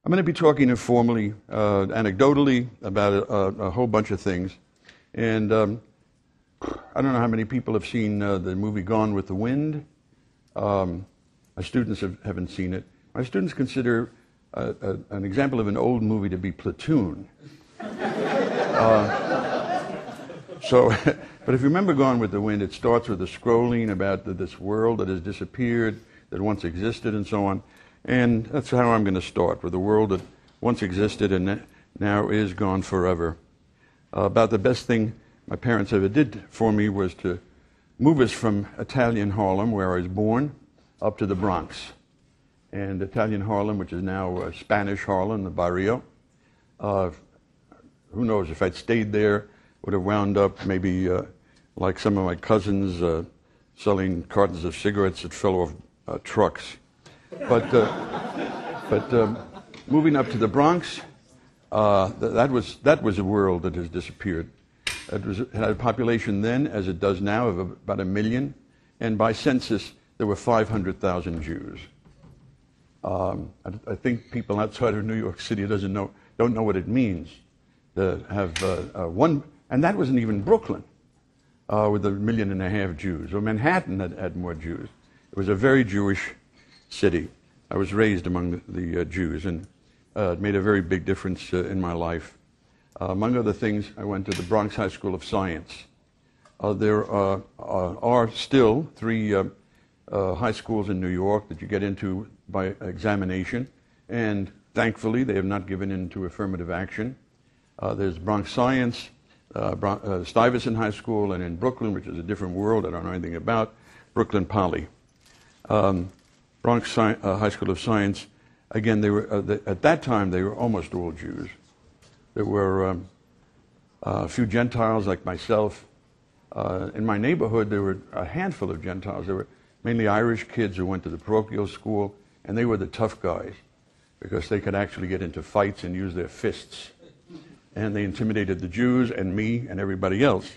I'm going to be talking informally, anecdotally, about a whole bunch of things. And I don't know how many people have seen the movie Gone with the Wind. My students haven't seen it. My students consider an example of an old movie to be Platoon. But if you remember Gone with the Wind, it starts with a scrolling about this world that has disappeared, that once existed, and so on. And that's how I'm going to start, with a world that once existed and now is gone forever. About the best thing my parents ever did for me was to move us from Italian Harlem, where I was born, up to the Bronx. And Italian Harlem, which is now Spanish Harlem, the Barrio. Who knows, if I'd stayed there, would have wound up maybe like some of my cousins selling cartons of cigarettes that fell off trucks. But moving up to the Bronx, that was a world that has disappeared. It had a population then, as it does now, of about 1 million, and by census there were 500,000 Jews. I think people outside of New York City don't know what it means to have one. And that wasn't even Brooklyn, with 1.5 million Jews. Or Manhattan had more Jews. It was a very Jewish city. I was raised among the Jews, and it made a very big difference in my life. Among other things, I went to the Bronx High School of Science. There are still 3 high schools in New York that you get into by examination, and thankfully they have not given in to affirmative action. There's Bronx Science, Stuyvesant High School, and in Brooklyn, which is a different world I don't know anything about, Brooklyn Poly. Bronx High School of Science, again, they were at that time they were almost all Jews. There were a few Gentiles like myself. In my neighborhood, there were a handful of Gentiles. There were mainly Irish kids who went to the parochial school, and they were the tough guys because they could actually get into fights and use their fists. And they intimidated the Jews and me and everybody else.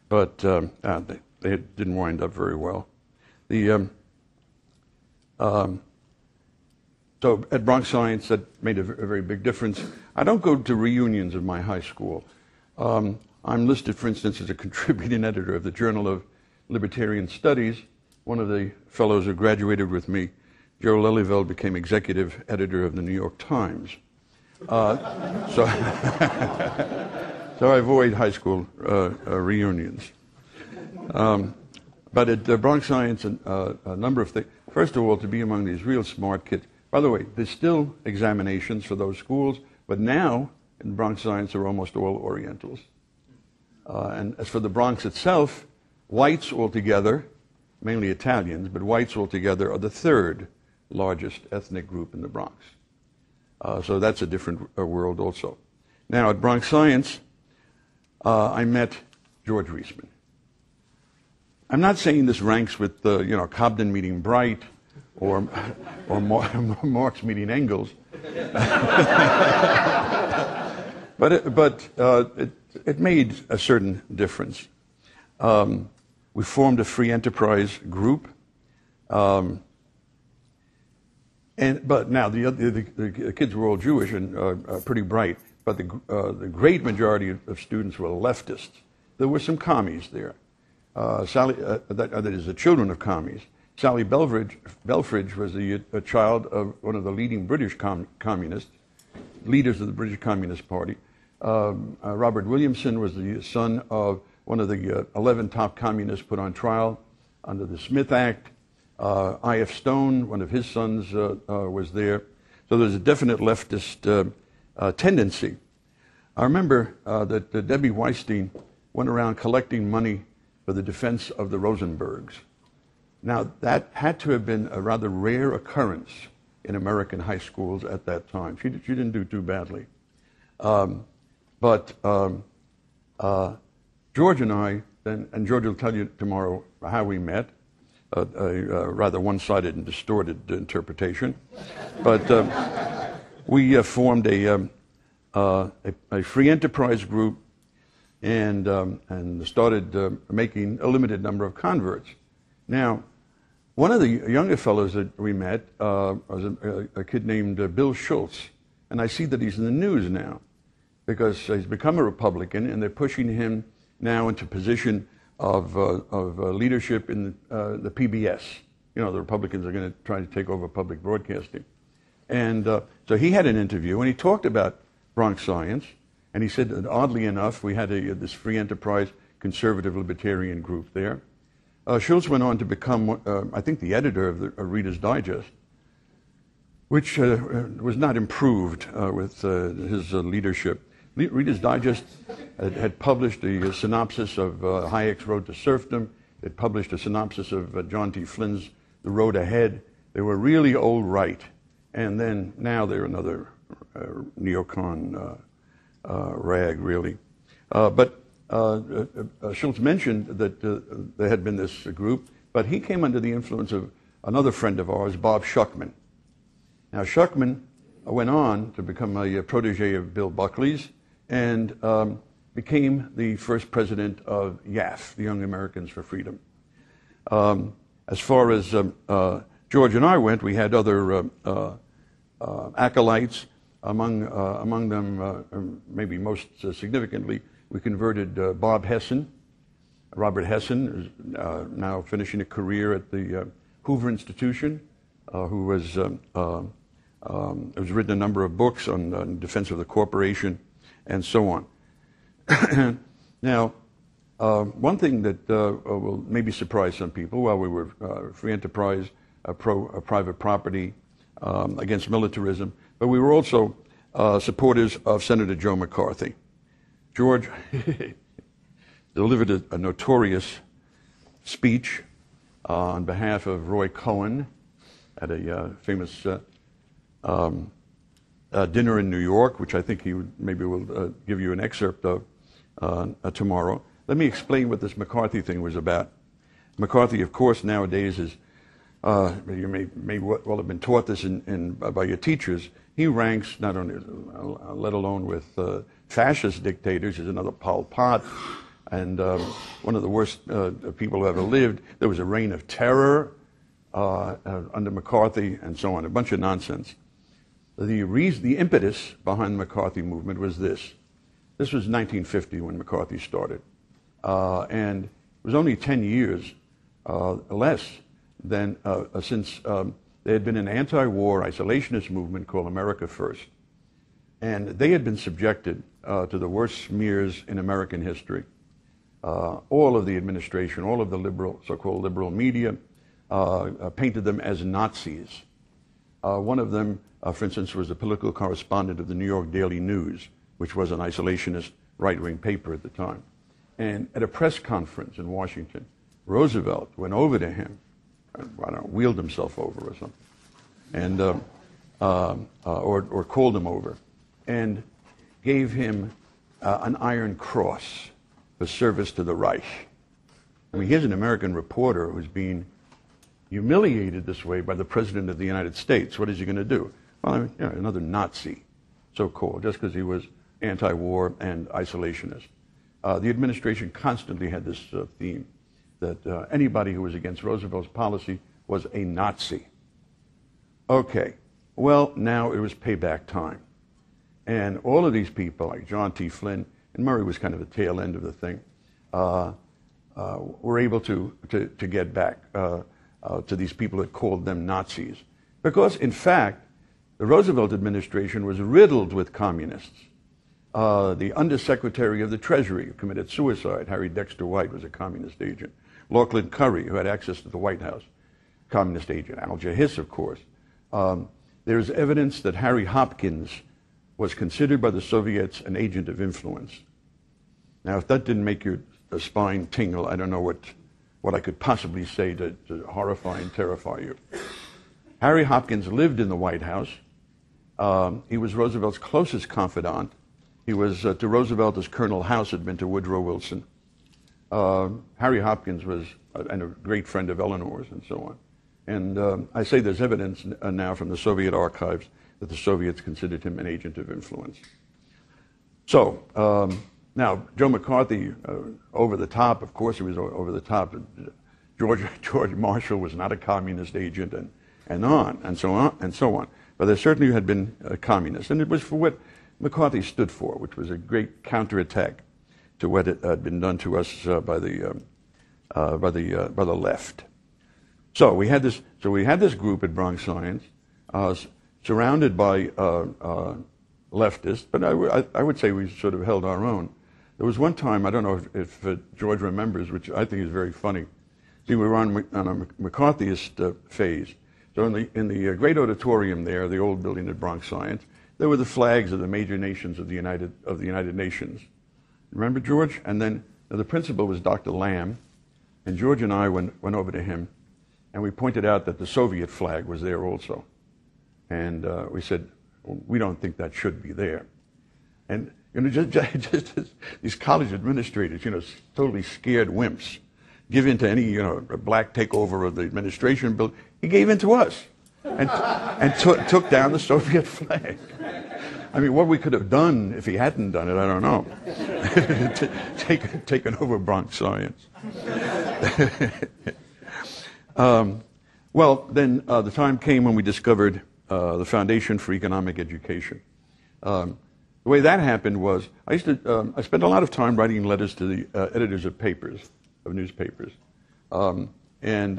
But they didn't wind up very well. So at Bronx Science, that made a very big difference. I don't go to reunions of my high school. I'm listed, for instance, as a contributing editor of the Journal of Libertarian Studies. One of the fellows who graduated with me, Joe Lelyveld, became executive editor of the New York Times. So I avoid high school reunions. But at the Bronx Science, a number of things. First of all, to be among these real smart kids. By the way, there's still examinations for those schools, but now in Bronx Science they're almost all Orientals. And as for the Bronx itself, whites altogether, mainly Italians, but whites altogether are the 3rd largest ethnic group in the Bronx. So that's a different world also. Now, at Bronx Science, I met George Reisman. I'm not saying this ranks with, Cobden meeting Bright or Marx meeting Engels. But it made a certain difference. We formed a free enterprise group. But now the kids were all Jewish and pretty bright, but the great majority of students were leftists. There were some commies there. That is, the children of commies. Sally Belfridge was a child of one of the leading British communists, leaders of the British Communist Party. Robert Williamson was the son of one of the 11 top communists put on trial under the Smith Act. I.F. Stone, one of his sons, was there. So there's a definite leftist tendency. I remember that Debbie Weinstein went around collecting money for the defense of the Rosenbergs. Now, that had to have been a rather rare occurrence in American high schools at that time. She didn't do too badly. But George and I, and George will tell you tomorrow how we met, a rather one-sided and distorted interpretation. But we formed a free enterprise group and started making a limited number of converts. Now, one of the younger fellows that we met was a kid named Bill Schultz. And I see that he's in the news now because he's become a Republican, and they're pushing him now into position of leadership in the PBS. You know, the Republicans are going to try to take over public broadcasting. And so he had an interview, and he talked about Bronx science, and he said that oddly enough, we had this free enterprise conservative libertarian group there. Schultz went on to become, I think, the editor of the Reader's Digest, which was not improved with his leadership. Reader's Digest had published a synopsis of Hayek's Road to Serfdom. It published a synopsis of John T. Flynn's The Road Ahead. They were really old right. And then now they're another neocon rag, really. But Schultz mentioned that there had been this group, but he came under the influence of another friend of ours, Bob Schuckman. Now, Schuckman went on to become a protege of Bill Buckley's and became the first president of YAF, the Young Americans for Freedom. As far as George and I went, we had other acolytes. Among them, maybe most significantly, we converted Bob Hessen. Robert Hessen is now finishing a career at the Hoover Institution, who has written a number of books on defense of the corporation and so on. Now, one thing that will maybe surprise some people, while we were free enterprise, private property, against militarism, but we were also supporters of Senator Joe McCarthy. George delivered a notorious speech on behalf of Roy Cohn at a famous dinner in New York, which I think he maybe will give you an excerpt of tomorrow. Let me explain what this McCarthy thing was about. McCarthy, of course, nowadays is, you may well have been taught this by your teachers. He ranks not only, let alone with fascist dictators, is another Pol Pot, and one of the worst people who ever lived. There was a reign of terror under McCarthy, and so on. A bunch of nonsense. The impetus behind the McCarthy movement was this. This was 1950 when McCarthy started, and it was only 10 years less than since there had been an anti-war isolationist movement called America First. And they had been subjected to the worst smears in American history. All of the administration, all of the so-called liberal media painted them as Nazis. One of them, for instance, was the political correspondent of the New York Daily News, which was an isolationist right-wing paper at the time. And at a press conference in Washington, Roosevelt went over to him, I don't know, wheeled himself over or something, and or called him over, and gave him an Iron Cross for service to the Reich. I mean, here's an American reporter who's being humiliated this way by the President of the United States. What is he going to do? Well, I mean, you know, another Nazi, so-called, just because he was anti-war and isolationist. The administration constantly had this theme that anybody who was against Roosevelt's policy was a Nazi. Okay, well, now it was payback time. And all of these people, like John T. Flynn, and Murray was kind of the tail end of the thing, were able to get back to these people that called them Nazis. Because, in fact, the Roosevelt administration was riddled with communists. The Undersecretary of the Treasury who committed suicide, Harry Dexter White, was a communist agent. Lachlan Curry, who had access to the White House, communist agent. Alger Hiss, of course. There's evidence that Harry Hopkins was considered by the Soviets an agent of influence. Now, if that didn't make your spine tingle, I don't know what I could possibly say to horrify and terrify you. Harry Hopkins lived in the White House. He was Roosevelt's closest confidant. He was to Roosevelt as Colonel House had been to Woodrow Wilson. Harry Hopkins was a great friend of Eleanor's and so on. And I say there's evidence now from the Soviet archives that the Soviets considered him an agent of influence. So, now, Joe McCarthy, over the top, of course he was over the top. George Marshall was not a communist agent, and so on. but there certainly had been communists. And it was for what McCarthy stood for, which was a great counterattack to what had been done to us by the left. So we had this group at Bronx Science, surrounded by leftists, but I would say we sort of held our own. There was one time, I don't know if George remembers, which I think is very funny. See, we were on a McCarthyist phase. So in the great auditorium there, the old building at Bronx Science, there were the flags of the major nations of the United Nations. Remember, George? And then the principal was Dr. Lamb, and George and I went over to him, and we pointed out that the Soviet flag was there also. And we said, we don't think that should be there. And just these college administrators, totally scared wimps, give in to any, black takeover of the administration bill. He gave in to us and took down the Soviet flag. I mean, what we could have done if he hadn't done it, I don't know. Taken over Bronx Science. Well, then the time came when we discovered the Foundation for Economic Education. The way that happened was I spent a lot of time writing letters to the editors of newspapers, and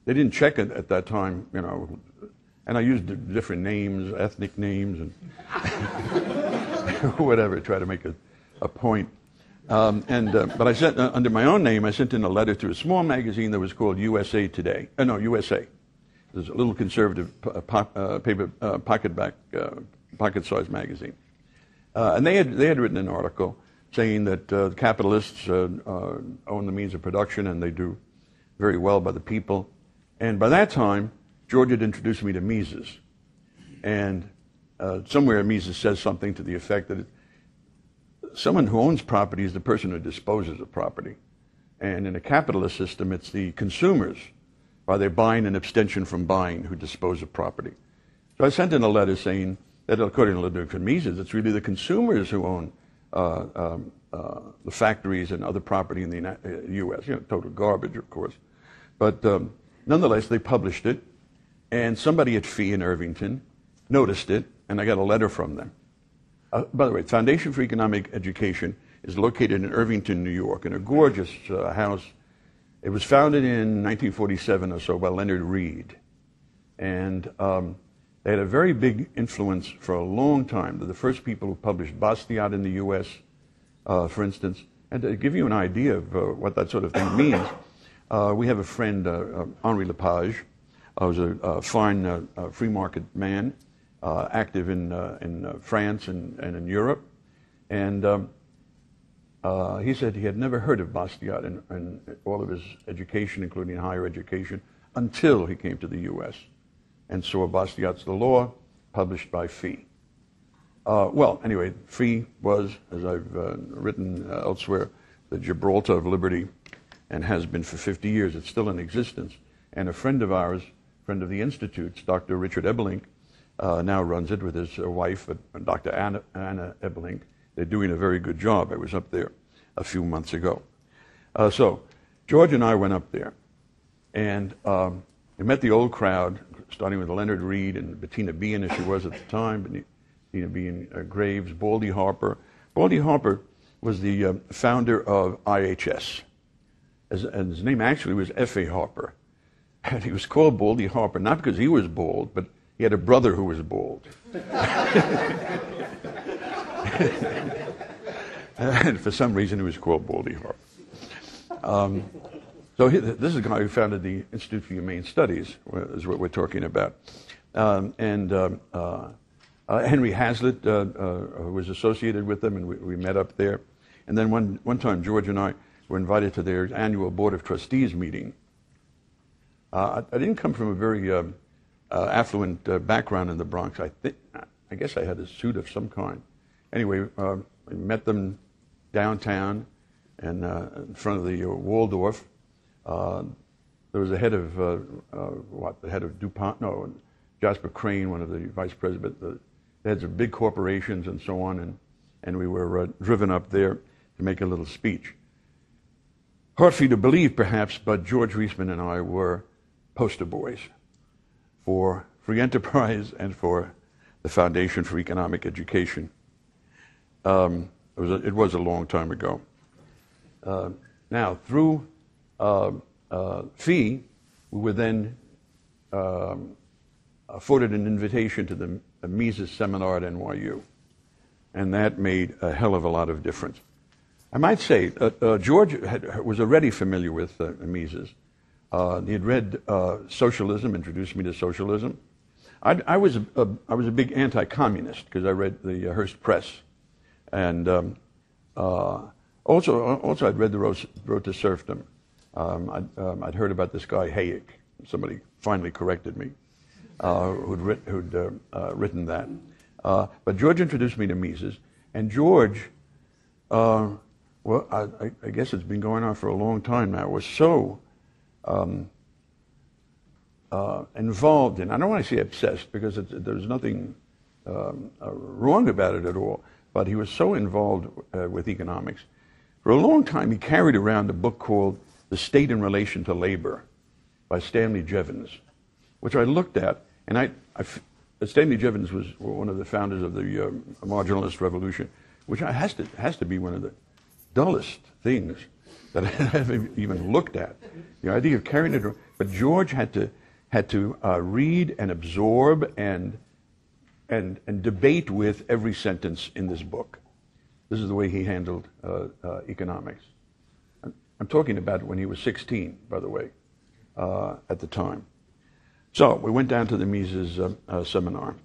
they didn't check it at that time, and I used different names, ethnic names, and whatever, try to make a point. But I sent under my own name. I sent in a letter to a small magazine that was called USA Today. USA. It was a little conservative pocket-sized magazine. And they had written an article saying that the capitalists own the means of production and they do very well by the people. And by that time, George had introduced me to Mises. And somewhere Mises says something to the effect that someone who owns property is the person who disposes of property. And in a capitalist system, it's the consumers, by their buying and abstention from buying, who dispose of property. So I sent in a letter saying that according to Ludwig and Mises, it's really the consumers who own the factories and other property in the U.S. Total garbage, of course. But nonetheless, they published it, and somebody at Fee in Irvington noticed it, and I got a letter from them. By the way, Foundation for Economic Education is located in Irvington, New York, in a gorgeous house. It was founded in 1947 or so by Leonard Read. And they had a very big influence for a long time. They're the first people who published Bastiat in the U.S., for instance. And to give you an idea of what that sort of thing means, we have a friend, Henri Lepage, who's a fine free market man, active in France and in Europe. And he said he had never heard of Bastiat in all of his education, including higher education, until he came to the U.S. and saw Bastiat's The Law, published by Fee. Well, anyway, Fee was, as I've written elsewhere, the Gibraltar of liberty, and has been for 50 years. It's still in existence. And a friend of ours, friend of the Institute's, Dr. Richard Ebelink, now runs it with his wife, Dr. Anna Ebelink. They're doing a very good job. I was up there a few months ago. So George and I went up there, and we met the old crowd, starting with Leonard Read and Bettina Bean, as she was at the time, Bettina Bean Graves, Baldy Harper. Baldy Harper was the founder of IHS. And his name actually was F.A. Harper. And he was called Baldy Harper, not because he was bald, but he had a brother who was bald. And for some reason, he was called Baldy Harper. So this is a guy who founded the Institute for Humane Studies, is what we're talking about. Henry Hazlitt, who was associated with them, and we met up there. And then one time, George and I were invited to their annual Board of Trustees meeting. I didn't come from a very affluent background in the Bronx. I guess I had a suit of some kind. Anyway, we met them downtown and in front of the Waldorf. There was the head of the head of DuPont? No, Jasper Crane, one of the vice presidents, the heads of big corporations and so on, and we were driven up there to make a little speech. Hard for you to believe, perhaps, but George Reisman and I were poster boys for free enterprise and for the Foundation for Economic Education. It was a long time ago. Now, through fee, we were then afforded an invitation to the Mises seminar at NYU, and that made a hell of a lot of difference. I might say George was already familiar with Mises. He had read Socialism, introduced me to socialism. I was a big anti-communist because I read the Hearst Press, and also I'd read the Road to Serfdom. I'd heard about this guy Hayek. Somebody finally corrected me, who'd written that. But George introduced me to Mises, and George, well, I guess it's been going on for a long time now, was so involved in, I don't want to say obsessed, because there's nothing wrong about it at all, but he was so involved with economics. For a long time, he carried around a book called The State in Relation to Labor by Stanley Jevons, which I looked at, and Stanley Jevons was one of the founders of the marginalist revolution, which has to be one of the dullest things that I've even looked at. The idea of carrying it around. But George had to read and absorb and debate with every sentence in this book. This is the way he handled economics. I'm talking about when he was 16, by the way, at the time. So we went down to the Mises seminar,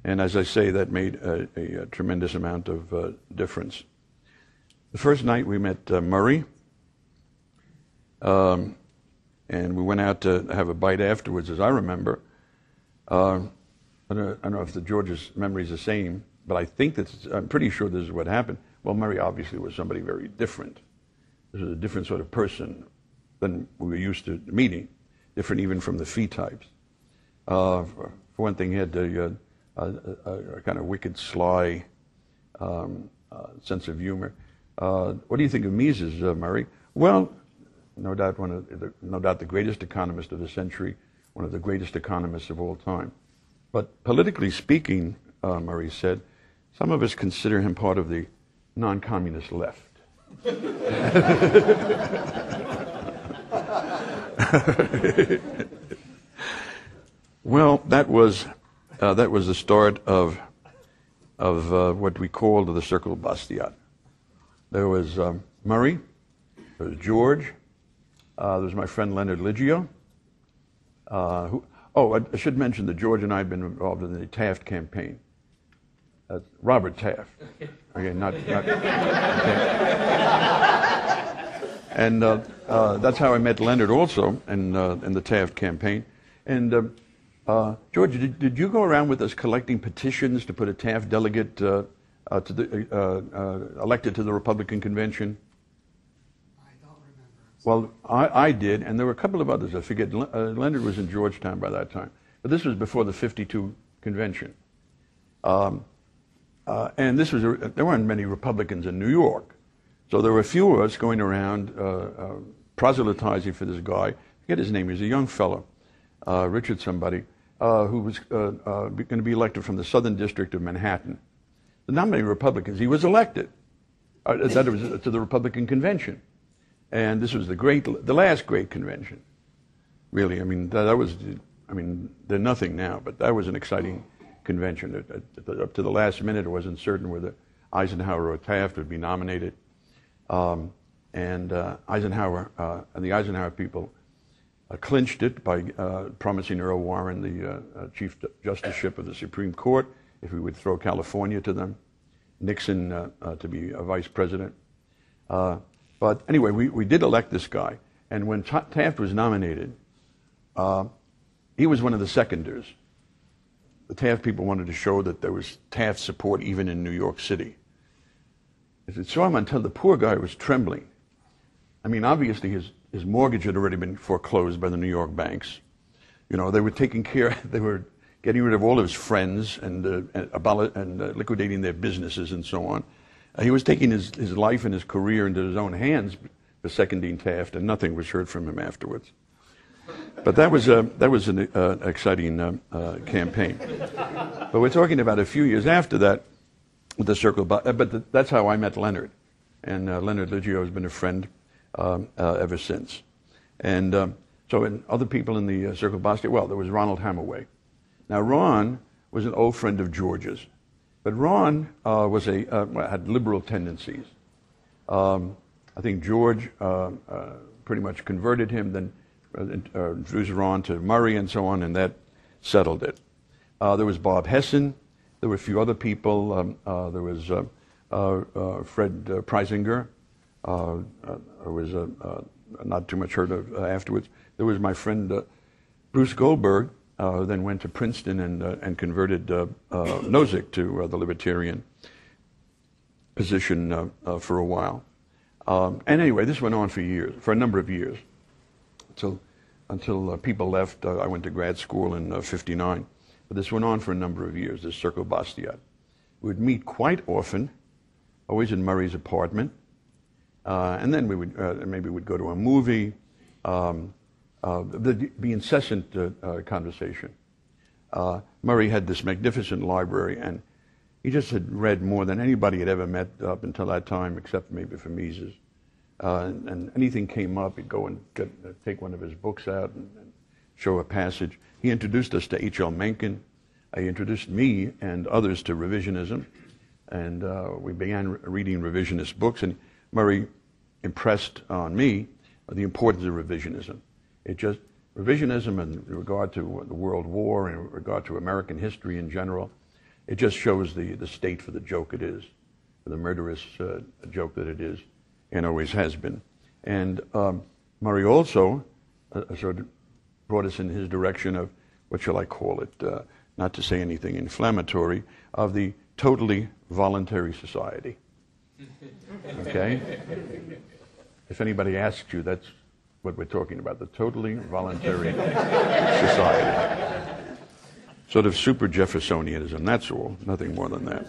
and as I say, that made a tremendous amount of difference. The first night we met Murray, and we went out to have a bite afterwards, as I remember. I don't know if George's memory is the same, but I'm pretty sure this is what happened. Well, Murray obviously was somebody very different. This was a different sort of person than we were used to meeting, different even from the fee types. For one thing, he had a kind of wicked, sly sense of humor. What do you think of Mises, Murray? Well, no doubt the greatest economist of the century, one of the greatest economists of all time. But politically speaking, Murray said, some of us consider him part of the non-communist left. Well, that was the start of what we called the Circle of Bastiat. There was Murray, there was George, there was my friend Leonard Liggio. I should mention that George and I have been involved in the Taft campaign. Robert Taft. Again, not and that's how I met Leonard also in the Taft campaign. And George, did you go around with us collecting petitions to put a Taft delegate elected to the Republican convention? I don't remember. Well, I did, and there were a couple of others. I forget. Leonard was in Georgetown by that time, but this was before the '52 convention. And there weren't many Republicans in New York, so there were a few of us going around proselytizing for this guy. I forget his name. He was a young fellow, Richard somebody, who was going to be elected from the Southern District of Manhattan. Not many Republicans. He was elected to the Republican convention, and this was the last great convention. Really, I mean, they're nothing now, but that was an exciting convention. Up to the last minute, it wasn't certain whether Eisenhower or Taft would be nominated, and Eisenhower and the Eisenhower people clinched it by promising Earl Warren the Chief Justiceship of the Supreme Court if we would throw California to them, Nixon to be a vice president. But anyway, we did elect this guy, and when Taft was nominated, he was one of the seconders. The Taft people wanted to show that there was Taft support even in New York City. As it saw him until the poor guy was trembling. I mean, obviously his mortgage had already been foreclosed by the New York banks. You know, they were getting rid of all of his friends and liquidating their businesses and so on. He was taking his life and his career into his own hands for seconding Taft, and nothing was heard from him afterwards. But that was an exciting campaign. But we're talking about a few years after that, with the Circle. But that's how I met Leonard, and Leonard Liggio has been a friend ever since. And and other people in the Circle Bastiat. Well, there was Ronald Hammerway. Now Ron was an old friend of George's, but Ron had liberal tendencies. I think George pretty much converted him, then introduced Ron to Murray and so on, and that settled it. There was Bob Hessen. There were a few other people. There was Fred Preisinger. There was not too much heard of afterwards. There was my friend Bruce Goldberg, who then went to Princeton and converted Nozick to the libertarian position for a while. And anyway, this went on for a number of years, until people left. I went to grad school in '59, but this went on for a number of years. This Circle Bastiat. We would meet quite often, always in Murray's apartment, and then we would maybe we'd go to a movie. There'd be incessant conversation. Murray had this magnificent library, and he just had read more than anybody had ever met up until that time, except maybe for Mises. And anything came up, he'd go and take one of his books out and show a passage. He introduced us to H.L. Mencken. He introduced me and others to revisionism, and we began reading revisionist books. And Murray impressed on me the importance of revisionism. Revisionism in regard to the World War and in regard to American history in general, it just shows the state for the joke it is, for the murderous joke that it is, and always has been. And Murray also sort of brought us in his direction of, what shall I call it, not to say anything inflammatory, of the totally voluntary society. Okay? If anybody asks you, that's what we're talking about, the totally voluntary society. Sort of super Jeffersonianism, that's all, nothing more than that.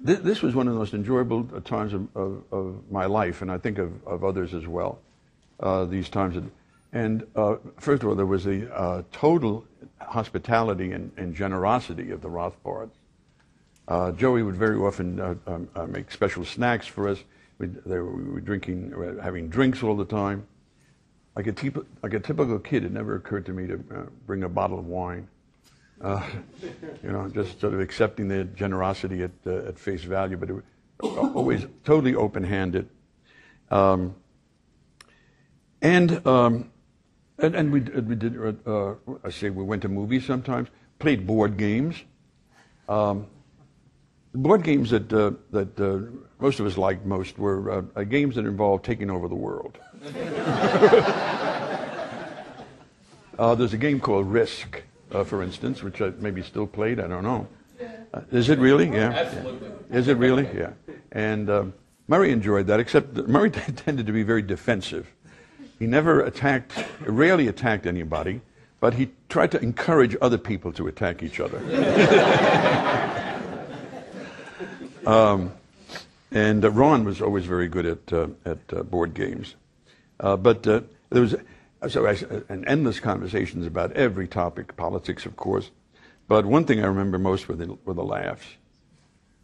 This was one of the most enjoyable times of my life, and I think of others as well, these times. And first of all, there was the total hospitality and generosity of the Rothbards. Joey would very often make special snacks for us. We were having drinks all the time. Like a typical kid, it never occurred to me to bring a bottle of wine. Just sort of accepting their generosity at face value, but it was always totally open-handed. And we did. We went to movies sometimes. Played board games. Board games that most of us liked most were games that involved taking over the world. There's a game called Risk, for instance, which maybe still played. I don't know. Is it really? Yeah. Absolutely. Is it really? Yeah. And Murray enjoyed that, except that Murray tended to be very defensive. He rarely attacked anybody, but he tried to encourage other people to attack each other. And Ron was always very good at board games. But there was endless conversations about every topic, politics, of course. But one thing I remember most were the laughs.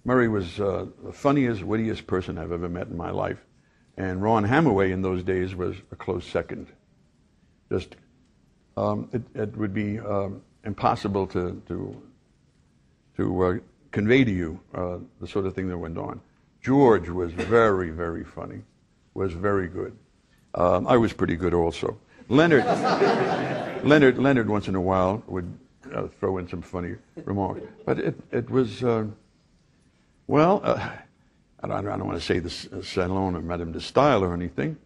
Murray was the funniest, wittiest person I've ever met in my life. And Ron Hammerway in those days was a close second. Just, it would be impossible to convey to you the sort of thing that went on. George was very, very funny, was very good. I was pretty good also. Leonard once in a while would throw in some funny remarks. But it was, I don't want to say the salon of Madame de Staël or anything,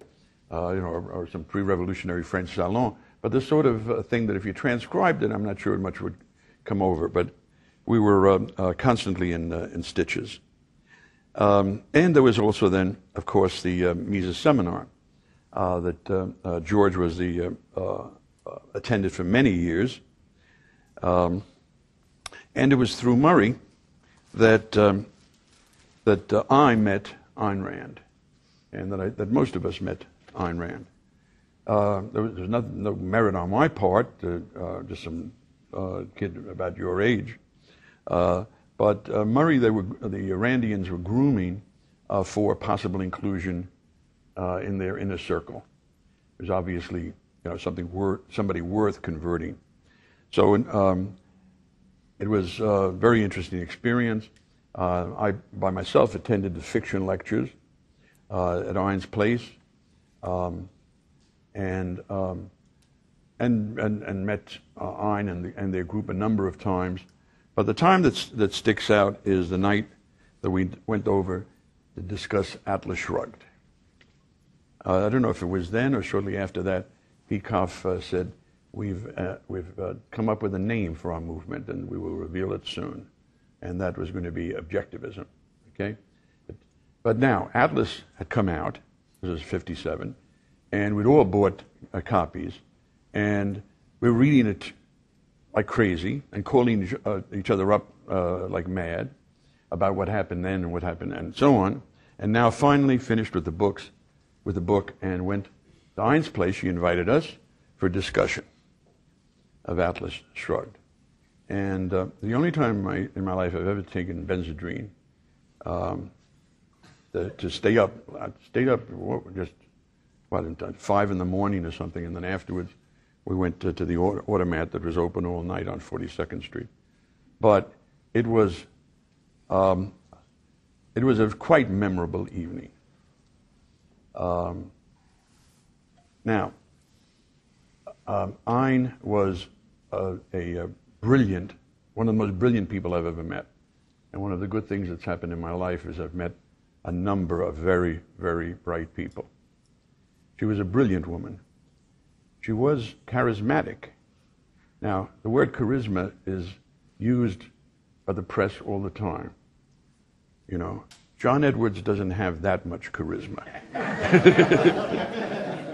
or some pre-revolutionary French salon, but the sort of thing that if you transcribed it, I'm not sure much would come over. But we were constantly in stitches. And there was also then, of course, the Mises seminar that George was attended for many years. And it was through Murray that I met Ayn Rand. and that most of us met Ayn Rand. There was no merit on my part, just some kid about your age. But Murray, the Randians were grooming for possible inclusion in their inner circle. It was obviously somebody worth converting. So it was a very interesting experience. I, by myself, attended the fiction lectures at Ayn's place, and met Ayn and their group a number of times. But the time that sticks out is the night that we went over to discuss Atlas Shrugged. I don't know if it was then or shortly after that. Peikoff said, "We've come up with a name for our movement, and we will reveal it soon." And that was going to be objectivism. Okay, but now Atlas had come out. This was '57, and we'd all bought copies, and we were reading it like crazy and calling each other up like mad about what happened then and what happened and so on. And now finally finished with the book, and went to Ayn's place. She invited us for a discussion of Atlas Shrugged. And the only time in my life I've ever taken Benzedrine to stay up just at 5 in the morning or something, and then afterwards we went to the automat that was open all night on 42nd Street. But it was a quite memorable evening. Now, Ayn was a brilliant, one of the most brilliant people I've ever met. And one of the good things that's happened in my life is I've met a number of very, very bright people. She was a brilliant woman. She was charismatic. Now, the word charisma is used by the press all the time. You know, John Edwards doesn't have that much charisma.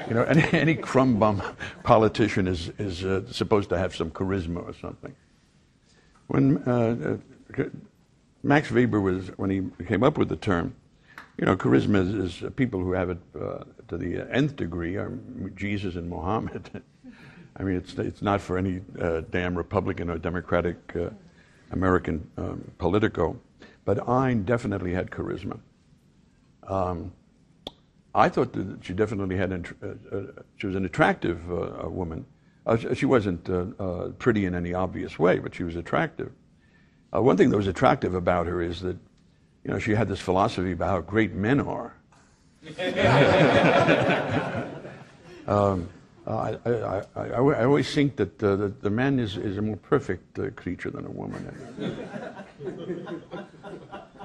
You know, any crumb bum politician is supposed to have some charisma or something. When Max Weber when he came up with the term, you know, charisma is people who have it to the nth degree, Jesus and Mohammed. I mean, it's not for any damn Republican or Democratic American politico, but Ayn definitely had charisma. I thought that she definitely had. She was an attractive woman. She wasn't pretty in any obvious way, but she was attractive. One thing that was attractive about her is that, you know, she had this philosophy about how great men are. I always think that the man is a more perfect creature than a woman.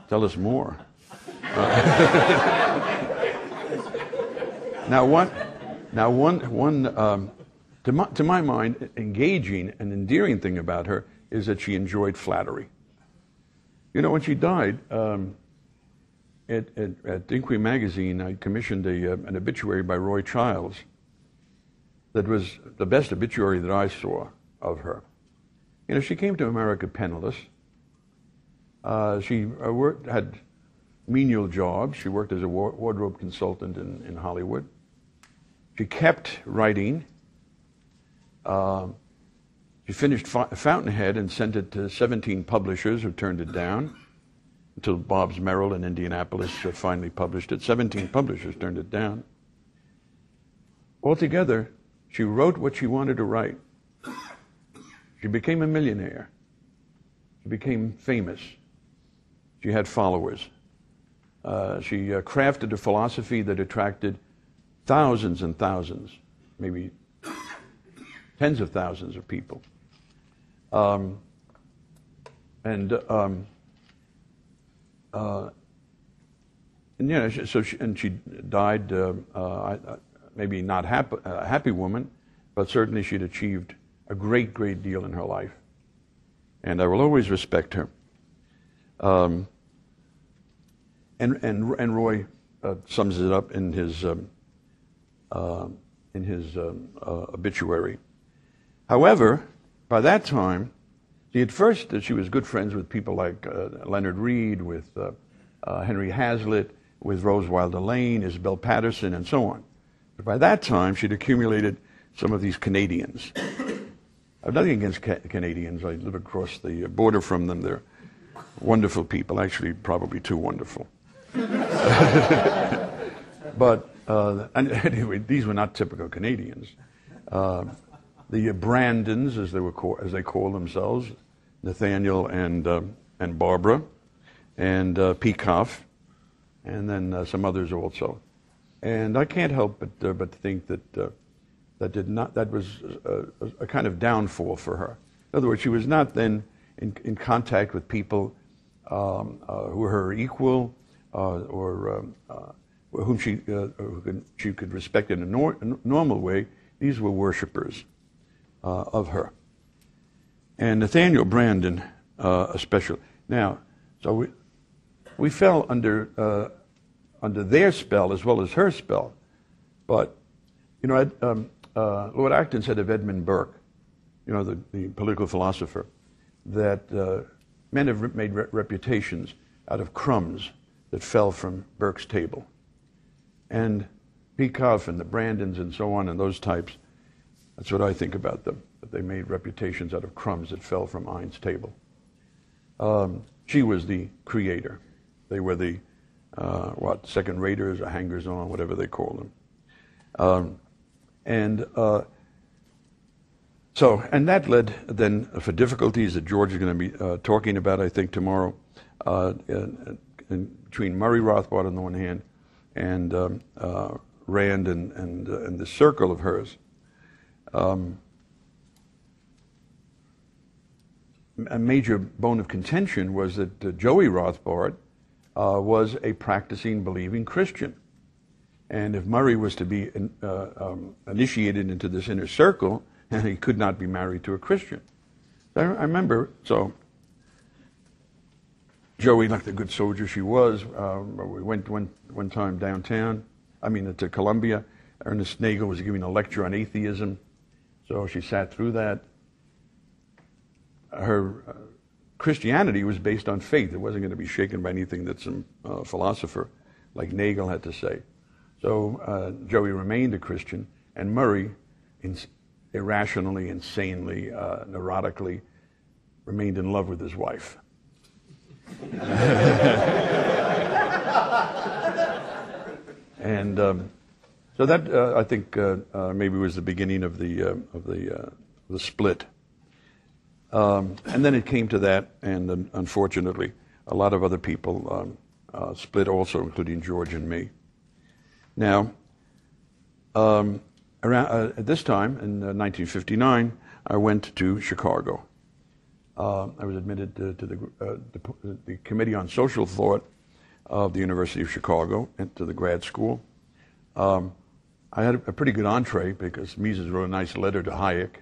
Tell us more. To my mind, engaging and endearing thing about her is that she enjoyed flattery. You know, when she died, at Inquiry magazine, I commissioned an obituary by Roy Childs that was the best obituary that I saw of her. You know, she came to America penniless. She had menial jobs. She worked as a wardrobe consultant in Hollywood. She kept writing. She finished Fountainhead and sent it to 17 publishers who turned it down until Bob's Merrill in Indianapolis finally published it. 17 publishers turned it down. Altogether, she wrote what she wanted to write. She became a millionaire. She became famous. She had followers. She crafted a philosophy that attracted thousands and thousands, maybe tens of thousands of people. And you know, she died. Maybe not a happy woman, but certainly she'd achieved a great, great deal in her life, and I will always respect her. And Roy sums it up in his obituary. However, by that time, at first she was good friends with people like Leonard Read, with Henry Hazlitt, with Rose Wilder Lane, Isabel Patterson, and so on. But by that time, she'd accumulated some of these Canadians. I have nothing against Canadians. I live across the border from them. They're wonderful people, actually probably too wonderful. But anyway, these were not typical Canadians. The Brandons, as they call themselves, Nathaniel and Barbara, and Peikoff, and then some others also. And I can't help but think that that was a kind of downfall for her. In other words, she was not then in contact with people who were her equal or whom she could respect in a normal way. These were worshippers of her. And Nathaniel Brandon especially. Now, so we fell under their spell as well as her spell. But, you know, Lord Acton said of Edmund Burke, you know, the political philosopher, that men have made reputations out of crumbs that fell from Burke's table. And Peikoff and the Brandons and so on and those types, that's what I think about them, that they made reputations out of crumbs that fell from Ayn's table. She was the creator. They were the, second raters or hangers on, whatever they call them. And that led then for difficulties that George is going to be talking about, I think, tomorrow, between Murray Rothbard on the one hand and Rand and the circle of hers. A major bone of contention was that Joey Rothbard was a practicing, believing Christian. And if Murray was to be initiated into this inner circle, he could not be married to a Christian. I remember, so Joey, like the good soldier she was, we went one time downtown, to Columbia. Ernest Nagel was giving a lecture on atheism, so she sat through that. Her Christianity was based on faith. It wasn't going to be shaken by anything that some philosopher like Nagel had to say. So Joey remained a Christian, and Murray, irrationally, insanely, neurotically, remained in love with his wife. And so that I think maybe was the beginning of the split. And then it came to that, and unfortunately, a lot of other people split also, including George and me. Now, around at this time, in 1959, I went to Chicago. I was admitted to the Committee on Social Thought of the University of Chicago, and to the grad school. I had a pretty good entree because Mises wrote a nice letter to Hayek,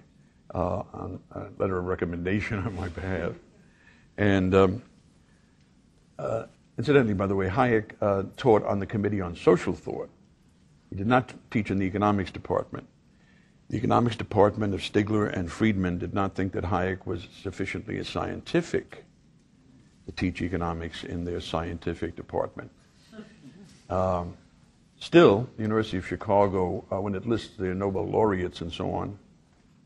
on a letter of recommendation on my behalf. And incidentally, by the way, Hayek taught on the Committee on Social Thought. He did not teach in the economics department. The economics department of Stigler and Friedman did not think that Hayek was sufficiently scientific to teach economics in their scientific department. Still, the University of Chicago, when it lists their Nobel laureates and so on,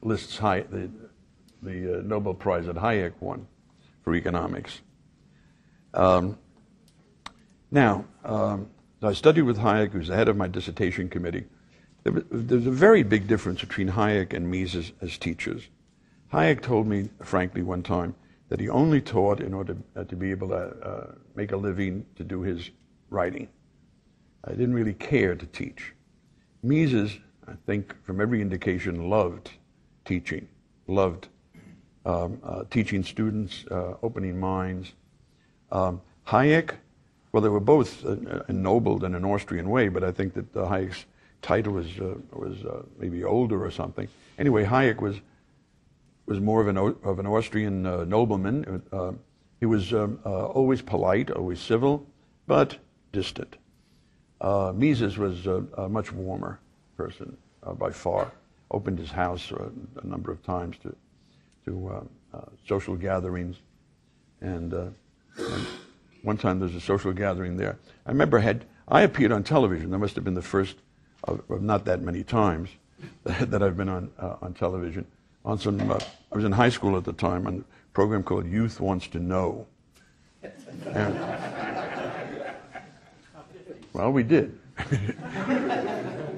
lists the Nobel Prize that Hayek won for economics. Now, I studied with Hayek, who was the head of my dissertation committee. There's a very big difference between Hayek and Mises as teachers. Hayek told me, frankly, one time, that he only taught in order to be able to make a living to do his writing. I didn't really care to teach. Mises, I think, from every indication, loved teaching, loved teaching students, opening minds. Hayek, well, they were both ennobled in an Austrian way, but I think that Hayek's title was maybe older or something. Anyway, Hayek was more of an Austrian nobleman. He was always polite, always civil, but distant. Mises was a much warmer person by far. Opened his house a number of times to social gatherings, and one time there was a social gathering there. I remember I appeared on television. That must have been the first of not that many times that I've been on television. On some, I was in high school at the time on a program called Youth Wants to Know. And, well, we did.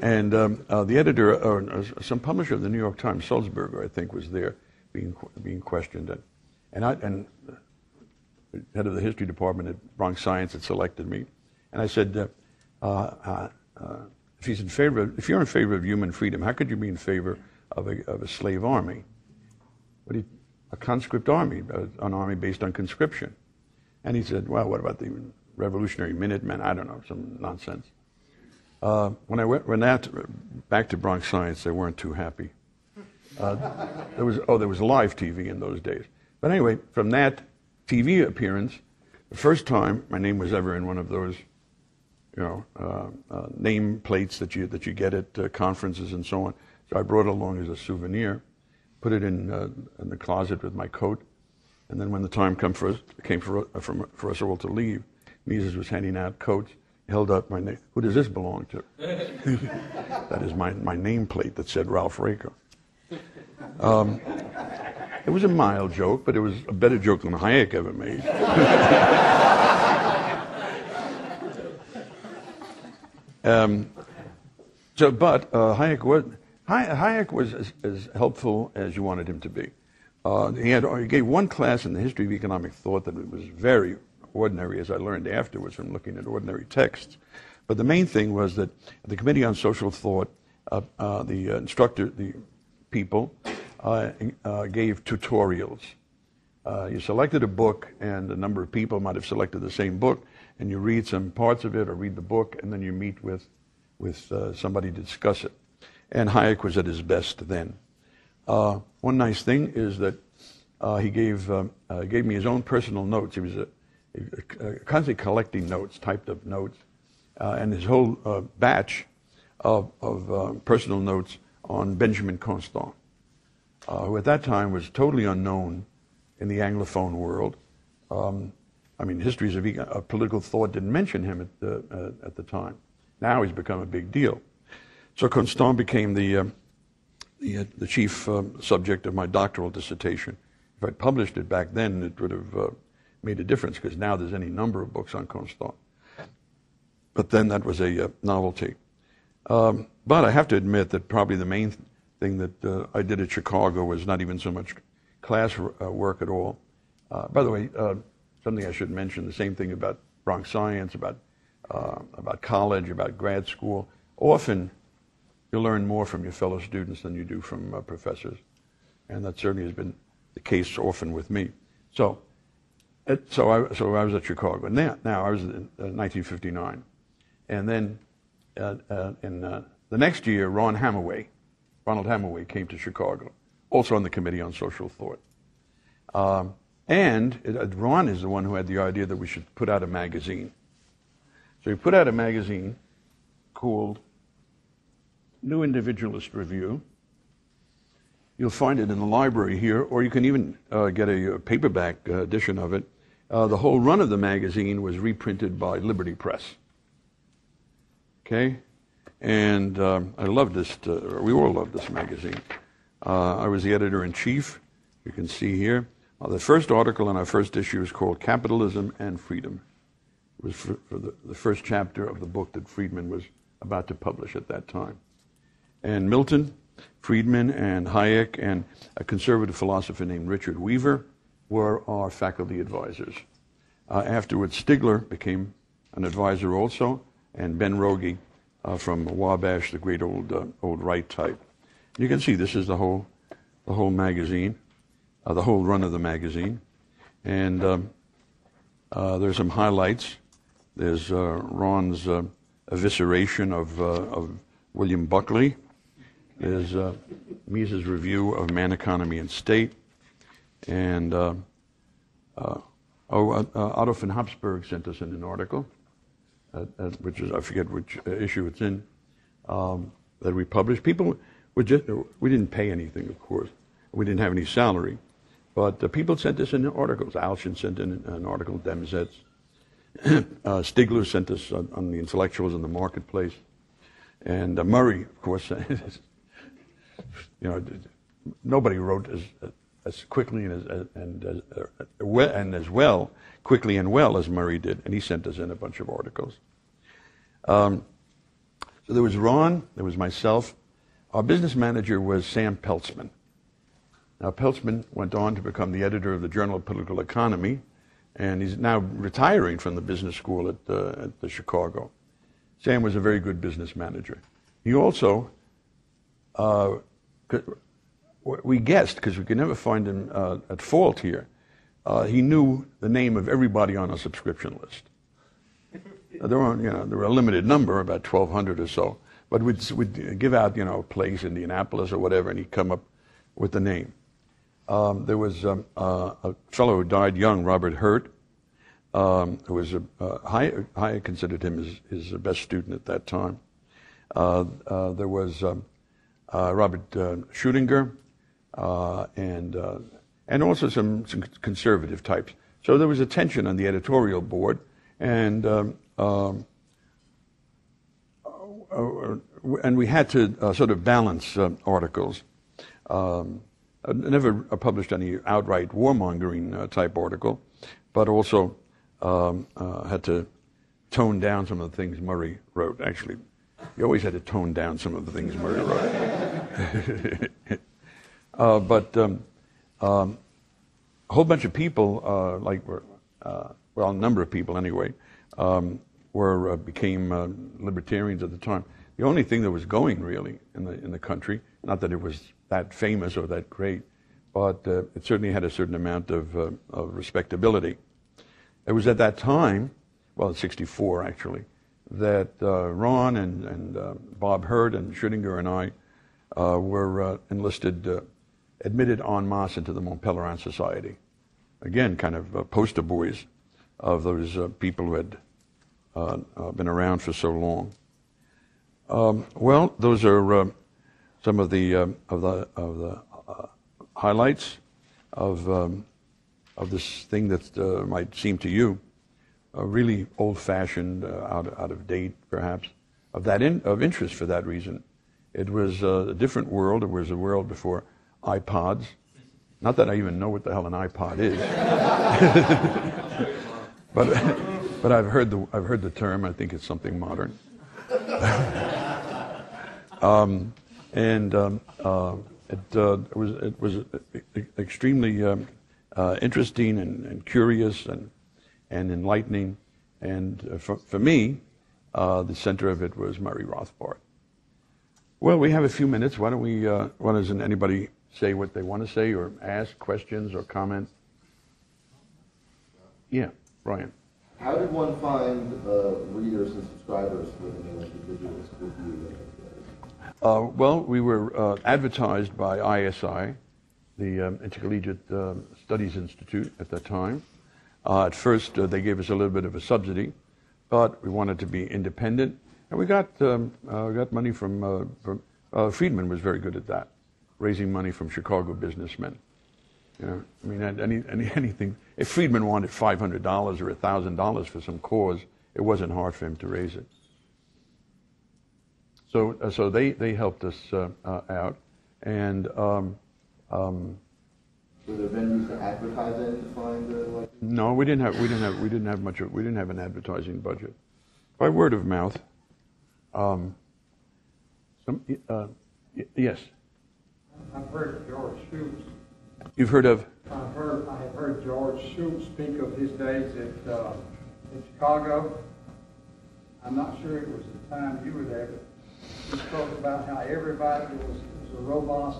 And the editor, or some publisher of the New York Times, Sulzberger, I think, was there being questioned. And the head of the history department at Bronx Science had selected me. And I said, if you're in favor of human freedom, how could you be in favor of a slave army? A conscript army, an army based on conscription. And he said, well, what about the Revolutionary Minutemen? I don't know, some nonsense. When I went back to Bronx Science, they weren't too happy. There was live TV in those days. But anyway, from that TV appearance, the first time my name was ever in one of those, name plates that you get at conferences and so on. So I brought it along as a souvenir, put it in the closet with my coat, and then when the time came for us all to leave, Mises was handing out coats. He held up my name. Who does this belong to? That is my nameplate that said Ralph Raico. It was a mild joke, but it was a better joke than Hayek ever made. Hayek was as helpful as you wanted him to be. He gave one class in the history of economic thought that was very ordinary, as I learned afterwards from looking at ordinary texts. But the main thing was that the Committee on Social Thought, the people, gave tutorials. You selected a book, and a number of people might have selected the same book, and you read some parts of it or read the book, and then you meet with somebody to discuss it. And Hayek was at his best then. One nice thing is that he gave me his own personal notes. He was constantly collecting notes, typed up notes, and his whole batch of personal notes on Benjamin Constant, who at that time was totally unknown in the Anglophone world. Histories of political thought didn't mention him at the time. Now he's become a big deal. So Constant became the chief subject of my doctoral dissertation. If I'd published it back then, it would have made a difference, because now there's any number of books on Constant. But then that was a novelty. But I have to admit that probably the main thing that I did at Chicago was not even so much class work at all. By the way, something I should mention, the same thing about Bronx Science, about college, about grad school. Often you learn more from your fellow students than you do from professors. And that certainly has been the case often with me. So I was at Chicago. Now I was in 1959. And then in the next year, Ronald Hammaway came to Chicago, also on the Committee on Social Thought. Ron is the one who had the idea that we should put out a magazine. So he put out a magazine called New Individualist Review. You'll find it in the library here, or you can even get a paperback edition of it. The whole run of the magazine was reprinted by Liberty Press. Okay? And I loved this, we all loved this magazine. I was the editor-in-chief, you can see here. The first article in our first issue is called Capitalism and Freedom. It was for the first chapter of the book that Friedman was about to publish at that time. And Milton, Friedman, and Hayek, and a conservative philosopher named Richard Weaver were our faculty advisors. Afterwards, Stigler became an advisor also, and Ben Rogie from Wabash, the great old right type. You can see this is the whole magazine, the whole run of the magazine, and there's some highlights. There's Ron's evisceration of William Buckley. There's Mises' review of Man, Economy, and State, and Otto von Habsburg sent us in an article, which is, I forget which issue it's in, that we published. People we didn't pay anything, of course. We didn't have any salary, but people sent us in articles. Alshin sent in an article, Demsetz. Stigler sent us on the intellectuals in the marketplace. And Murray, of course, nobody wrote as quickly and as well quickly and well as Murray did, and he sent us in a bunch of articles. So there was Ron, there was myself. Our business manager was Sam Peltzman. Now Peltzman went on to become the editor of the Journal of Political Economy, and he's now retiring from the business school at the Chicago. Sam was a very good business manager. He also, we guessed, because we could never find him at fault here, he knew the name of everybody on a subscription list. There were a limited number, about 1,200 or so, but we'd give out, a place, Indianapolis or whatever, and he'd come up with the name. There was a fellow who died young, Robert Hurt, who was Hayek considered him his best student at that time. There was Robert Schutinger, and also some conservative types. So there was a tension on the editorial board, and we had to sort of balance articles. I never published any outright warmongering type article, but also had to tone down some of the things Murray wrote. Actually, you always had to tone down some of the things Murray wrote. But a whole bunch of people, a number of people anyway, became libertarians at the time. The only thing that was going really in the country, not that it was that famous or that great, but it certainly had a certain amount of respectability. It was at that time, well, '64 actually, that Ron and Bob Hurt and Schutinger and I were admitted en masse into the Mont Pelerin Society. Again, kind of poster boys of those people who had been around for so long. Well, those are some of the highlights of this thing that might seem to you really old-fashioned, out of date, perhaps, of interest for that reason. It was a different world. It was a world before iPods. Not that I even know what the hell an iPod is, but I've heard the term. I think it's something modern. It was extremely interesting and curious and enlightening. And for me, the center of it was Murray Rothbard. Well, we have a few minutes. Why doesn't anybody say what they want to say or ask questions or comment? Yeah, Brian. How did one find readers and subscribers for the new Individualist review? Well, we were advertised by ISI, the Intercollegiate Studies Institute at that time. At first, they gave us a little bit of a subsidy, but we wanted to be independent, and we got money from Friedman was very good at that, raising money from Chicago businessmen. I mean, anything. If Friedman wanted $500 or $1,000 for some cause, it wasn't hard for him to raise it. So they helped us out, and were there venues to advertise in to find No, we didn't have an advertising budget. By word of mouth. Yes. I've heard of George Shultz. You've heard of? I have heard George Shultz speak of his days at Chicago. I'm not sure it was the time you were there, but he spoke about how everybody was a robust,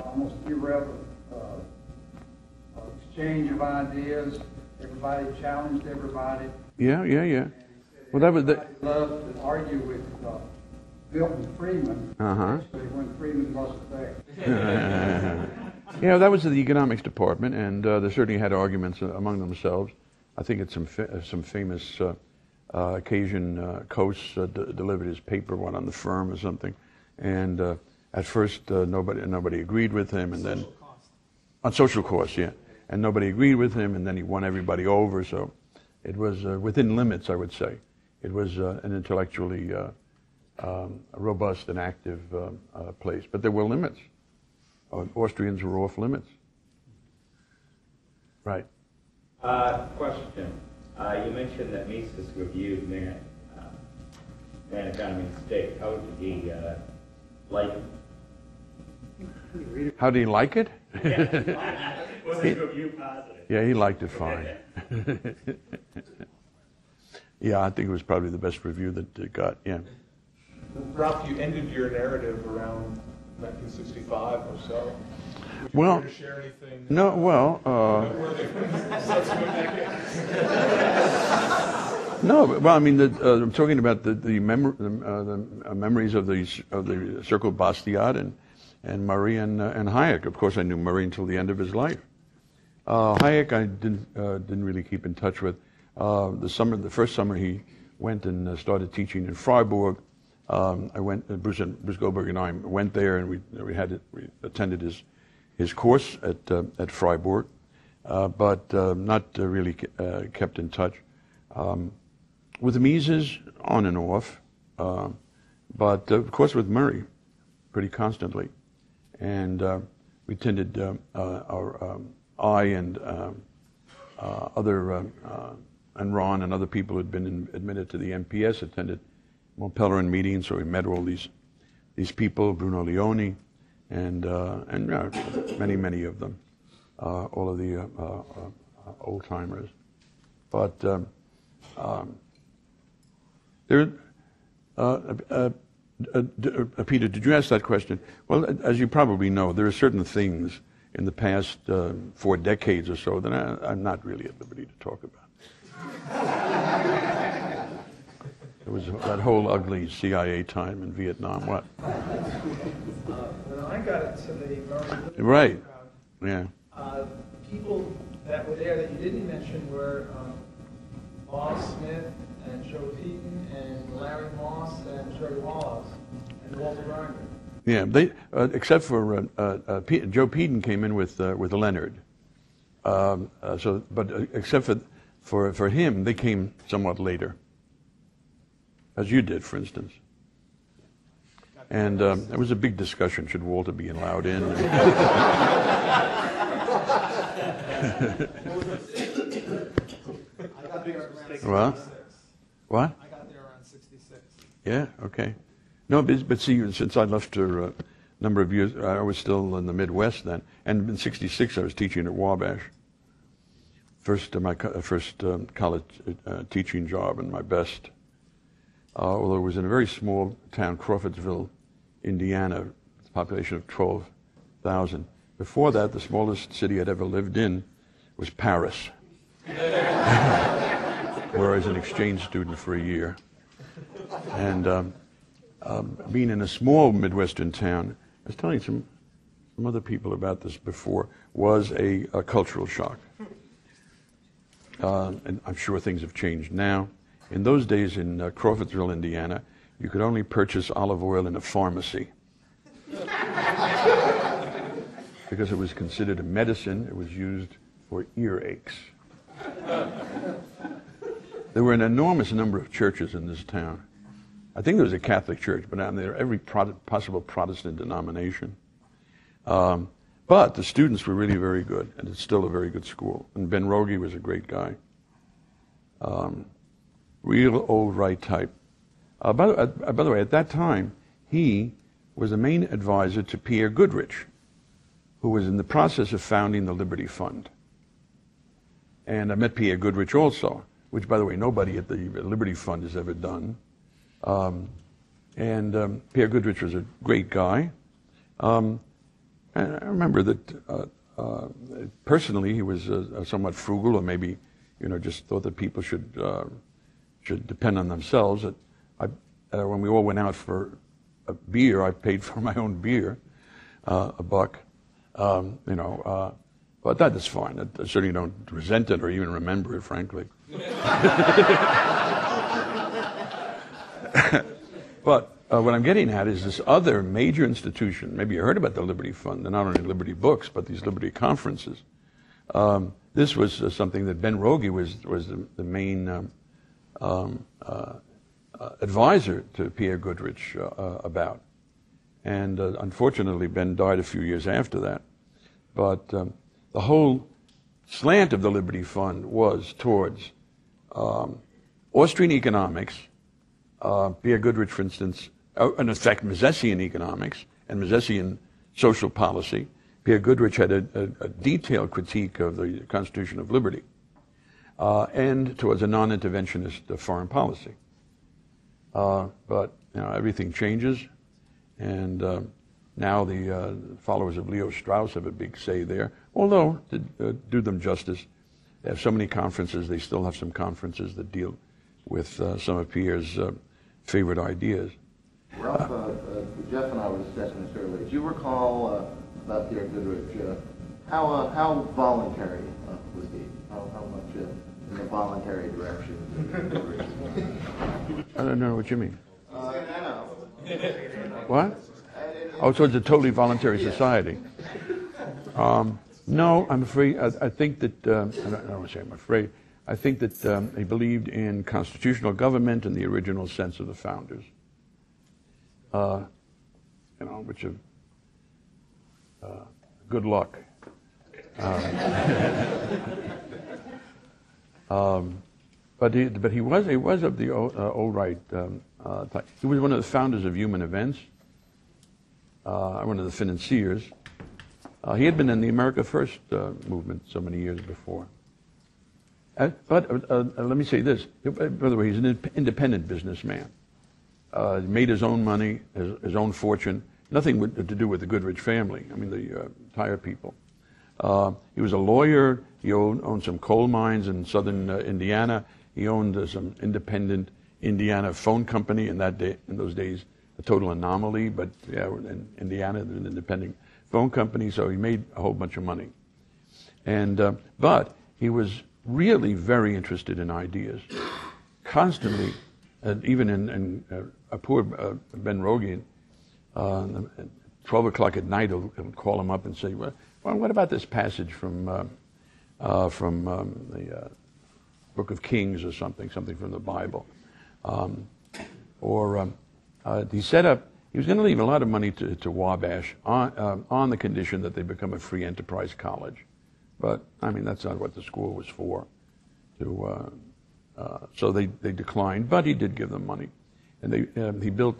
almost irreverent exchange of ideas. Everybody challenged everybody. Yeah. And he said Well, that was loved to argue with Milton Friedman, especially when Friedman wasn't there. Yeah, that was the economics department, and they certainly had arguments among themselves. I think it's some famous occasion, Coase delivered his paper, one on the firm or something, and at first nobody agreed with him, and then on social costs, yeah, and nobody agreed with him, and then he won everybody over. So It was within limits, I would say. It was an intellectually robust and active place, but there were limits. Austrians were off limits. Right. Question. You mentioned that Mises reviewed Man Economy and State. How did he like it? How did he like it? Was his review positive? Yeah, he liked it fine. Yeah, I think it was probably the best review that it got, yeah. Ralph, you ended your narrative around 1965 or so. Would you Well, care to share anything? No, well, Subsequent decades? no, well, I mean, I'm talking about the memories of the circle Bastiat and Murray and Hayek. Of course, I knew Murray until the end of his life. Hayek, I didn't really keep in touch with. The first summer he went and started teaching in Freiburg. I went. Bruce Goldberg and I went there, and we attended his course at Freiburg, but not really kept in touch. With Mises, on and off, but of course with Murray, pretty constantly, and we attended I and other and Ron and other people who had been admitted to the MPS attended Montpellier meetings, so we met all these people, Bruno Leone, and many of them, all of the old timers. But Peter, did you ask that question? Well, as you probably know, there are certain things in the past 4 decades or so that I'm not really at liberty to talk about. It was that whole ugly CIA time in Vietnam. What? When I got into the Murray Right. crowd, Yeah. people that were there that you didn't mention were Bob Smith and Joe Peden and Larry Moss and Jerry Wallace and Walter Reimer. Yeah. They, except for Joe Peden came in with Leonard. Except for him, they came somewhat later, as you did, for instance. And there was a big discussion: should Walter be allowed in? I got there around 66. What? I got there around 66. Yeah. Okay. No, but see, since I left a number of years, I was still in the Midwest then, and in '66 I was teaching at Wabash. My first college teaching job and my best. Although it was in a very small town, Crawfordsville, Indiana, with a population of 12,000. Before that, the smallest city I'd ever lived in was Paris, where I was an exchange student for a year. And being in a small Midwestern town, I was telling some other people about this before, was a cultural shock. And I'm sure things have changed now. In those days in Crawfordsville, Indiana, you could only purchase olive oil in a pharmacy. Because it was considered a medicine, it was used for earaches. There were an enormous number of churches in this town. I think there was a Catholic church, but there every possible Protestant denomination. But the students were really very good, and it's still a very good school. And Ben Rogie was a great guy. Real old right type. By the way, at that time, he was the main advisor to Pierre Goodrich, who was in the process of founding the Liberty Fund. And I met Pierre Goodrich also, which, by the way, nobody at the Liberty Fund has ever done. Pierre Goodrich was a great guy. And I remember that personally he was somewhat frugal, or maybe, just thought that people should depend on themselves. When we all went out for a beer, I paid for my own beer, $1. But that is fine. I certainly don't resent it or even remember it, frankly. But what I'm getting at is this other major institution. Maybe you heard about the Liberty Fund. They're not only Liberty books, but these Liberty conferences. this was something that Ben Rogie was the main advisor to Pierre Goodrich about. And unfortunately, Ben died a few years after that. But the whole slant of the Liberty Fund was towards Austrian economics, Pierre Goodrich, for instance, in effect, Misesian economics and Misesian social policy. Pierre Goodrich had a detailed critique of the Constitution of Liberty, and towards a non-interventionist foreign policy. But everything changes, and now the followers of Leo Strauss have a big say there. Although, to do them justice, they have so many conferences, they still have some conferences that deal with some of Pierre's favorite ideas. Ralph, Jeff and I were discussing this earlier. Do you recall about Pierre Goodrich, how voluntary was he? How much in the voluntary direction? I don't know what you mean. No. What? Oh, so it's a totally voluntary society. No, I'm afraid. I think that I don't want to say I'm afraid. I think that he believed in constitutional government in the original sense of the founders. Which of good luck. But he was of the old right type. He was one of the founders of Human Events, one of the financiers. He had been in the America First movement so many years before. But let me say this. By the way, he's an independent businessman. He made his own money, his own fortune. Nothing to do with the Goodrich family. I mean, the Tire people. He was a lawyer. He owned some coal mines in southern Indiana. He owned some independent Indiana phone company in those days, a total anomaly. But yeah, in Indiana, an independent phone company. So he made a whole bunch of money. And but he was really very interested in ideas, constantly. Even in a poor Ben Rogie, at 12 o'clock at night, he'll call him up and say, well, what about this passage from the Book of Kings or something from the Bible? He set up, he was going to leave a lot of money to Wabash on the condition that they become a free enterprise college. But, I mean, that's not what the school was for. So they declined, but he did give them money. And he built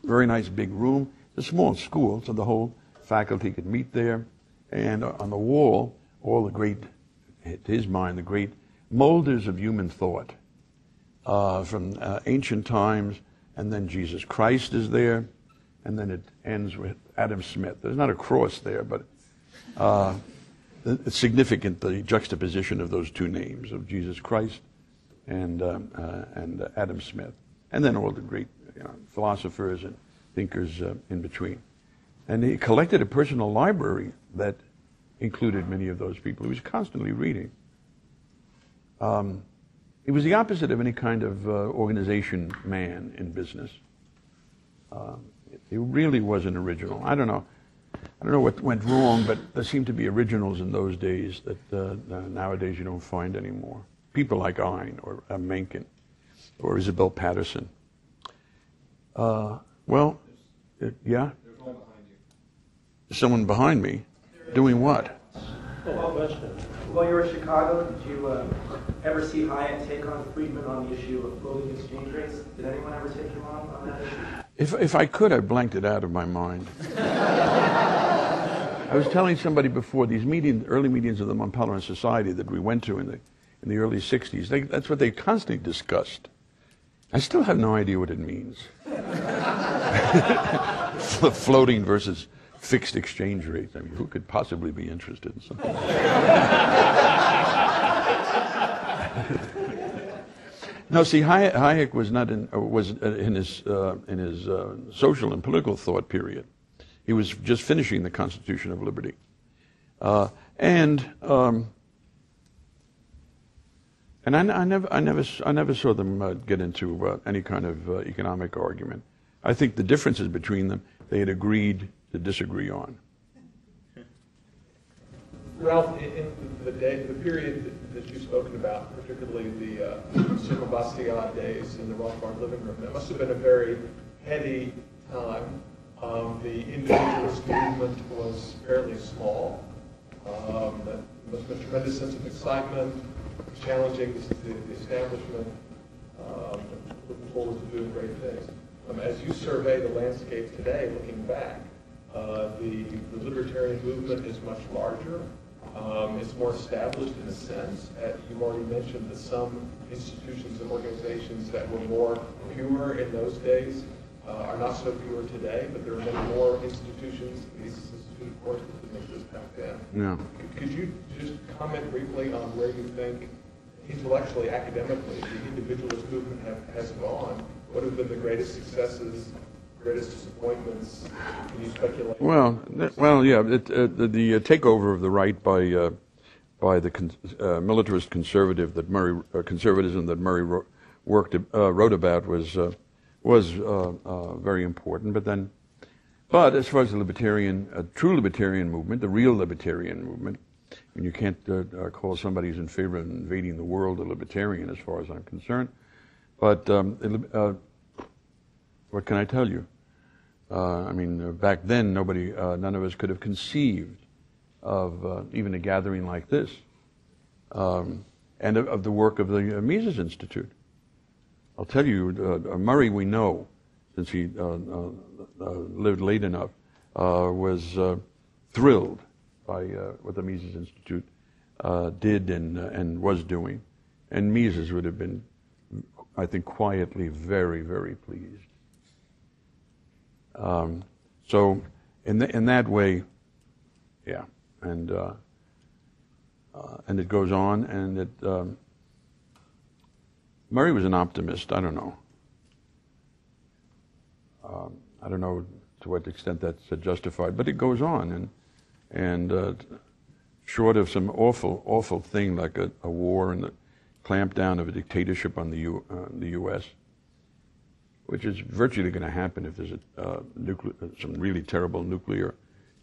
a very nice big room, a small school, so the whole faculty could meet there. And on the wall, all the great, to his mind, the great molders of human thought from ancient times, and then Jesus Christ is there, and then it ends with Adam Smith. There's not a cross there, but it's significant, the juxtaposition of those two names, of Jesus Christ and Adam Smith, and then all the great philosophers and thinkers in between. And he collected a personal library that included many of those people. He was constantly reading. He was the opposite of any kind of organization man in business. He really was an original. I don't know what went wrong, but there seemed to be originals in those days that nowadays you don't find anymore. People like Ayn or Mencken or Isabel Patterson. Yeah? There's one behind you. Someone behind me? Doing what? While you were in Chicago, did you ever see Hayek take on Friedman on the issue of floating exchange rates? Did anyone ever take him on that issue? If I could, I blanked it out of my mind. I was telling somebody before, these early meetings of the Nontolerant Society that we went to in the early 60s, that's what they constantly discussed. I still have no idea what it means. Floating versus fixed exchange rates. I mean, who could possibly be interested in something? No, see, Hayek was not in his social and political thought period. He was just finishing the Constitution of Liberty, and I never saw them get into any kind of economic argument. I think the differences between them, they had agreed to disagree on. Ralph, in the period that you've spoken about, particularly the Circle Bastiat days in the Rothbard living room, that must have been a very heady time. The individualist movement was fairly small. There must have been a tremendous sense of excitement, challenging the establishment, looking forward to doing great things. As you survey the landscape today, looking back, the libertarian movement is much larger. It's more established in a sense. You've already mentioned that some institutions and organizations that were more pure in those days are not so pure today, but there are many more institutions, the Mises Institute, of course, that didn't exist back then. Yeah. Could you just comment briefly on where you think, intellectually, academically, the individualist movement has gone? What have been the greatest successes, greatest disappointments? Can you speculate? Well, yeah. The takeover of the right by the militarist conservatism that Murray wrote about was very important. But as far as the true libertarian movement, the real libertarian movement, and you can't call somebody who's in favor of invading the world a libertarian, as far as I'm concerned. But what can I tell you? Back then, none of us could have conceived of even a gathering like this, and of the work of the Mises Institute. I'll tell you, Murray, we know, since he lived late enough, was thrilled by what the Mises Institute did and was doing. And Mises would have been, I think, quietly very, very pleased. So in that way, yeah, and it goes on, and Murray was an optimist. I don't know. I don't know to what extent that's justified, but it goes on, and short of some awful thing like a war and the clampdown of a dictatorship on the U.S., which is virtually going to happen if there's some really terrible nuclear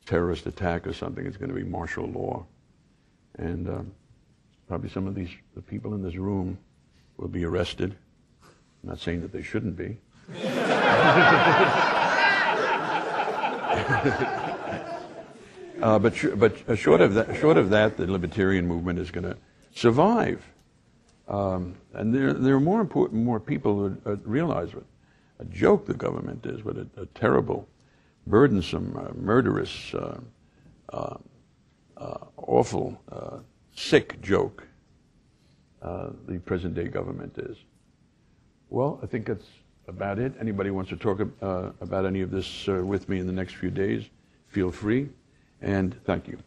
terrorist attack or something. It's going to be martial law, and probably some of the people in this room will be arrested. I'm not saying that they shouldn't be. But short of that, the libertarian movement is going to survive, and there are more people who realize what a joke the government is, what a terrible, burdensome, murderous, awful, sick joke the present-day government is. Well, I think that's about it. Anybody wants to talk about any of this with me in the next few days, feel free, and thank you.